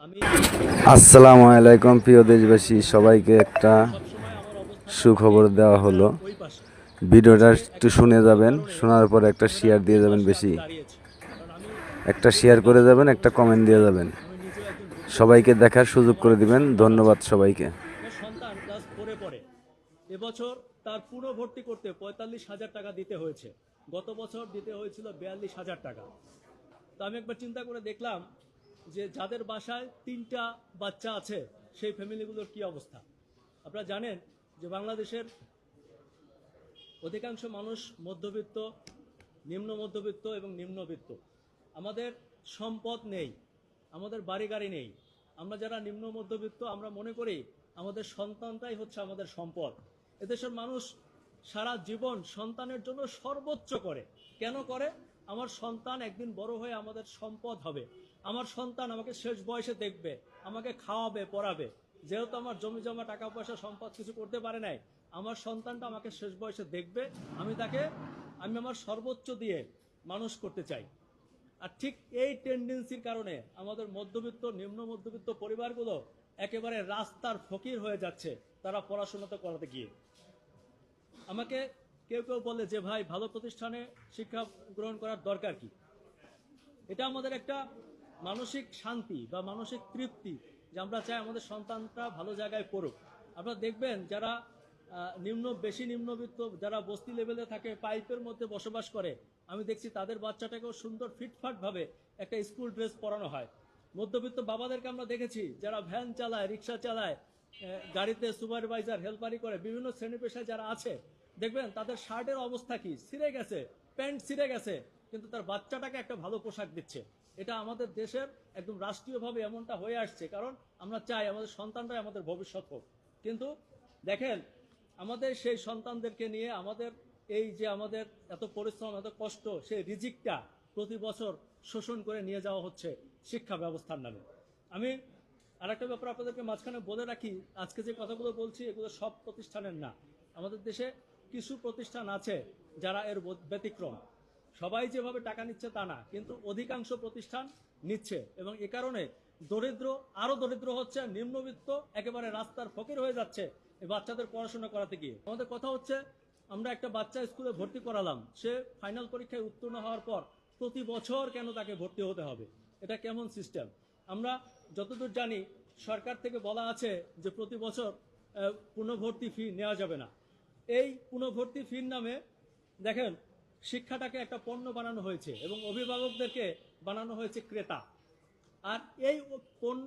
আসসালামু আলাইকুম প্রিয় দেশবাসী, সবাইকে একটা সুখবর দেওয়া হলো। ভিডিওটা একটু শুনে যাবেন, শোনার পরে একটা শেয়ার দিয়ে যাবেন, বেশি একটা শেয়ার করে যাবেন, একটা কমেন্ট দিয়ে যাবেন, সবাইকে দেখার সুযোগ করে দিবেন। ধন্যবাদ সবাইকে। আমার সন্তান ক্লাস 4-এ পড়ে। এবছর তার পুরো ভর্তি করতে 45,000 টাকা দিতে হয়েছে। গত বছর দিতে হয়েছিল 42,000 টাকা। তো আমি একবার চিন্তা করে দেখলাম যে যাদের বাসায় 3টা বাচ্চা আছে সেই ফ্যামিলিগুলোর কি অবস্থা। আপনারা জানেন যে বাংলাদেশের অধিকাংশ মানুষ মধ্যবিত্ত, নিম্ন মধ্যবিত্ত এবং নিম্নবিত্ত। আমাদের সম্পদ নেই, আমাদের বাড়ি গাড়ি নেই। আমরা যারা নিম্ন মধ্যবিত্ত আমরা মনে করি আমাদের সন্তানটাই হচ্ছে আমাদের সম্পদ। এদেশের মানুষ সারা জীবন সন্তানের জন্য সর্বোচ্চ করে। কেন করে? আমার সন্তান একদিন বড় হয়ে আমাদের সম্পদ হবে, আমার সন্তান আমাকে শেষ বয়সে দেখবে, আমাকে খাওয়াবে, পড়াবে। যেহেতু আমার জমি জমা টাকা পয়সা সম্পদ কিছু করতে পারে নাই, আমার সন্তানটা আমাকে শেষ বয়সে দেখবে, আমি আমার সর্বোচ্চ দিয়ে মানুষ করতে চাই। আর ঠিক এই টেন্ডেন্সির কারণে আমাদের মধ্যবিত্ত, নিম্ন মধ্যবিত্ত পরিবারগুলো একেবারে রাস্তার ফকির হয়ে যাচ্ছে তারা পড়াশোনা করাতে গিয়ে। আমাকে কেউ কেউ বলে যে ভাই, ভালো প্রতিষ্ঠানে শিক্ষা গ্রহণ করার দরকার কি? এটা আমাদের একটা মানসিক শান্তি বা মানসিক তৃপ্তি যে আমরা চাই আমাদের সন্তানটা ভালো জায়গায় পড়ুক। আপনারা দেখবেন যারা বেশি নিম্নবিত্ত, যারা বস্তি লেভেলে থাকে, পাইপের মধ্যে বসবাস করে, আমি দেখছি তাদের বাচ্চাটাকেও সুন্দর ফিটফাট ভাবে একটা স্কুল ড্রেস পরানো হয়। মধ্যবিত্ত বাবাদেরকে আমরা দেখেছি যারা ভ্যান চালায়, রিক্সা চালায়, গাড়িতে সুপারভাইজার, হেল্পারি করে, বিভিন্ন শ্রেণী পেশায় যারা আছে, দেখবেন তাদের শার্টের অবস্থা কি, ছিঁড়ে গেছে, প্যান্ট ছিঁড়ে গেছে, কিন্তু তার বাচ্চাটাকে একটা ভালো পোশাক দিচ্ছে। এটা আমাদের দেশের একদম রাষ্ট্রীয়ভাবে এমনটা হয়ে আসছে, কারণ আমরা চাই আমাদের সন্তানরাই আমাদের ভবিষ্যৎ হোক। কিন্তু দেখেন, আমাদের সেই সন্তানদেরকে নিয়ে আমাদের এই যে আমাদের এত পরিশ্রম, এত কষ্ট, সেই রিজিকটা প্রতি বছর শোষণ করে নিয়ে যাওয়া হচ্ছে শিক্ষা ব্যবস্থার নামে। আমি আরেকটা ব্যাপার আপনাদেরকে মাঝখানে বলে রাখি, আজকে যে কথাগুলো বলছি এগুলো সব প্রতিষ্ঠানের না। আমাদের দেশে কিছু প্রতিষ্ঠান আছে যারা এর ব্যতিক্রম। সবাই যেভাবে টাকা নিচ্ছে তা না, কিন্তু অধিকাংশ প্রতিষ্ঠান নিচ্ছে, এবং এ কারণে দরিদ্র আরো দরিদ্র হচ্ছে, নিম্নবিত্ত একেবারে রাস্তার ফকির হয়ে যাচ্ছে এই বাচ্চাদের পড়াশোনা করাতে গিয়ে। আমাদের কথা হচ্ছে, আমরা একটা বাচ্চা স্কুলে ভর্তি করালাম, সে ফাইনাল পরীক্ষায় উত্তীর্ণ হওয়ার পর প্রতি বছর কেন তাকে ভর্তি হতে হবে? এটা কেমন সিস্টেম? আমরা যতদূর জানি সরকার থেকে বলা আছে যে প্রতি বছর পুনর্ভর্তি ফি নেওয়া যাবে না। এই পুনর্ভর্তি ফির নামে দেখেন শিক্ষাটাকে একটা পণ্য বানানো হয়েছে এবং অভিভাবকদেরকে বানানো হয়েছে ক্রেতা। আর এই পণ্য